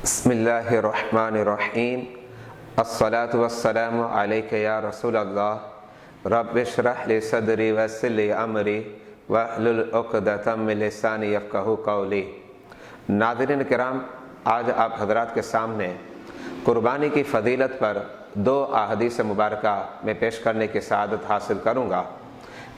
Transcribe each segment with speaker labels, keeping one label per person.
Speaker 1: बिस्मिल्लाहिर्रहमानिर्रहीम अस्सलातु वस्सलामु अलैका या रसूल अल्लाह रब्बिश्रह ली सदरी वयस्सिर ली अमरी वहलुल उक़दतम मिन लिसानी यफ़क़हू क़ौली। नाज़रीन किराम, आज आप हज़रात के सामने कुर्बानी की फ़जीलत पर दो अहादीस मुबारका में पेश करने की सआदत हासिल करूँगा।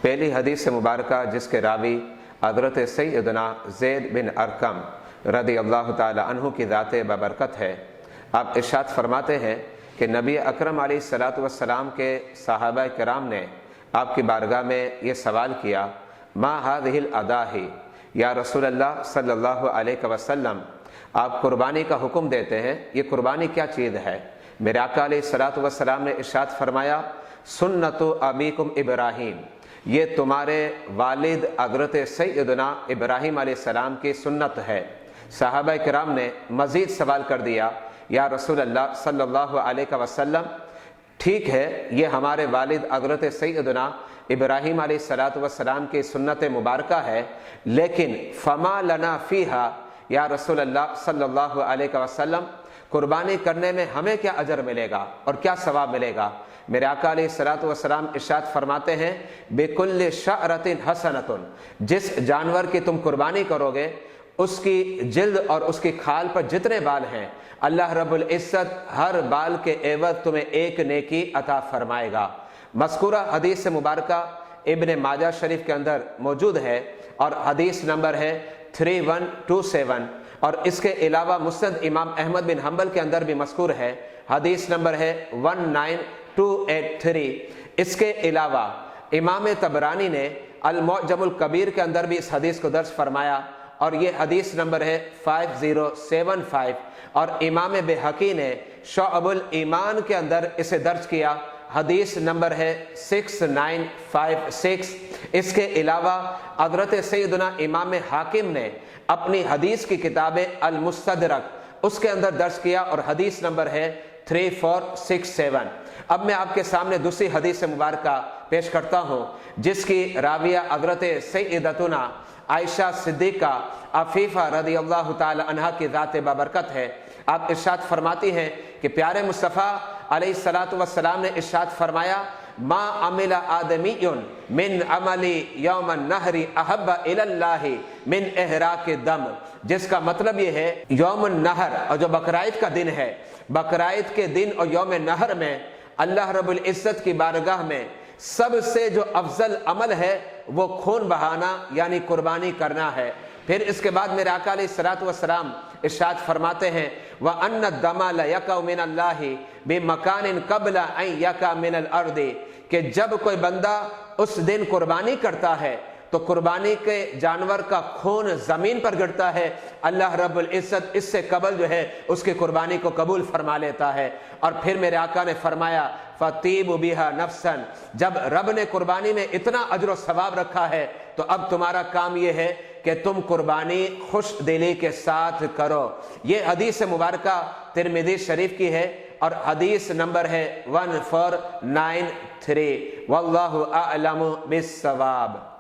Speaker 1: पहली हदीस मुबारका जिसके रावी हज़रत सैयदना ज़ैद बिन अरकम रदी अल्लाह ताला अन्हु की ज़ात बबरकत है। आप इरशाद फरमाते हैं कि नबी अकरम अलैहिस्सलातु वस्सलाम के सहाबा किराम ने आपकी बारगाह में ये सवाल किया, मा हाज़िहिल अदाही या रसूल अल्लाह सल्लल्लाहु अलैहि वसल्लम, आप कुर्बानी का हुक्म देते हैं, ये कुर्बानी क्या चीज़ है? मेरे आका अलैहिस्सलातु वस्सलाम ने इरशाद फरमाया, सुन्नतु अबीकुम इब्राहीम, ये तुम्हारे वालिद हज़रत सैयदना इब्राहीम अलैहिस्सलाम की सुन्नत है। सहाबा किराम ने मज़ीद सवाल कर दिया, या रसूल अल्लाह सल्लल्लाहु अलैहि वसल्लम, ठीक है ये हमारे वालिद हज़रत सैयदना इब्राहीम अलैहिस्सलातु वस्सलाम की सुन्नत मुबारका है, लेकिन फमा लना फ़ीहा या रसूल अल्लाह सल्लल्लाहु अलैहि वसल्लम, कुर्बानी करने में हमें क्या अजर मिलेगा और क्या सवाब मिलेगा? मेरे आका अलैहिस्सलातु वस्सलाम इरशाद फरमाते हैं, बिकुल्लि शअरतिन हसनतुन, जिस जानवर की तुम कुर्बानी करोगे उसकी जिल्द और उसकी खाल पर जितने बाल हैं, अल्लाह रब्बुल इज़्ज़त हर बाल के एवज तुम्हें एक नेकी अता फरमाएगा। मज़कूरा हदीस मुबारका इब्न माजा शरीफ के अंदर मौजूद है और हदीस नंबर है 3127, और इसके अलावा मुस्नद इमाम अहमद बिन हम्बल के अंदर भी मज़कूर है, हदीस नंबर है 19283। इसके अलावा इमाम तबरानी ने अल-मुअज्जमुल कबीर के अंदर भी इस हदीस को दर्ज फरमाया और ये हदीस नंबर है 5075, और इमाम बेहकी ने शुअबुल ईमान के अंदर इसे दर्ज किया, हदीस नंबर है 6956। इसके अलावा हज़रत सैयदना इमाम हाकिम ने अपनी हदीस की किताबें अल-मुस्तदरक उसके अंदर दर्ज किया और हदीस नंबर है 3467। अब मैं आपके सामने दूसरी हदीस मुबारका पेश करता हूँ जिसकी राविया हज़रत सैयदतुना आयशा सिद्दीक़ा अफीफ़ा रदी अल्लाह ताला अन्हा की ज़ात बबरकत है। आप इरशाद फरमाती हैं कि प्यारे मुस्तफ़ा अलैहिस्सलातु वस्सलाम ने इरशाद फरमाया, मा अमिला आदमीयुन मिन अमली यौमन नहरी अहब्बा इलल्लाहि मिन इहराक़ि दम, जिसका मतलब ये है यौमुन नहर और जो बकराईद का दिन है, बकराईद के दिन और यौम नहर में अल्लाह रब्बुल इज़्ज़त की बारगाह में सबसे जो अफजल अमल है वो खून बहाना यानी कुर्बानी करना है। फिर इसके बाद मेरे आका अलैहिस्सलातु वस्सलाम इरशाद फरमाते हैं, व अन्न दमा ला यका मिनल्लाहि बिमकानिन क़ब्ला अन यका मिनल अर्दी, कि जब कोई बंदा उस दिन कुर्बानी करता है तो कुर्बानी के जानवर का खून ज़मीन पर गिरता है, अल्लाह रब्बुल इज़्ज़त इससे कबल जो है उसकी कुर्बानी को कबूल फरमा लेता है। और फिर मेरे आका ने फरमाया, फ़तीबु बिहा नफ्सन, जब रब ने कुर्बानी में इतना अजर व सवाब रखा है तो अब तुम्हारा काम ये है कि तुम कुर्बानी खुश दिली के साथ करो। ये हदीस मुबारका तिरमिज़ी शरीफ की है और हदीस नंबर है 1493। वल्लाहु अअलमु बिस्सवाब।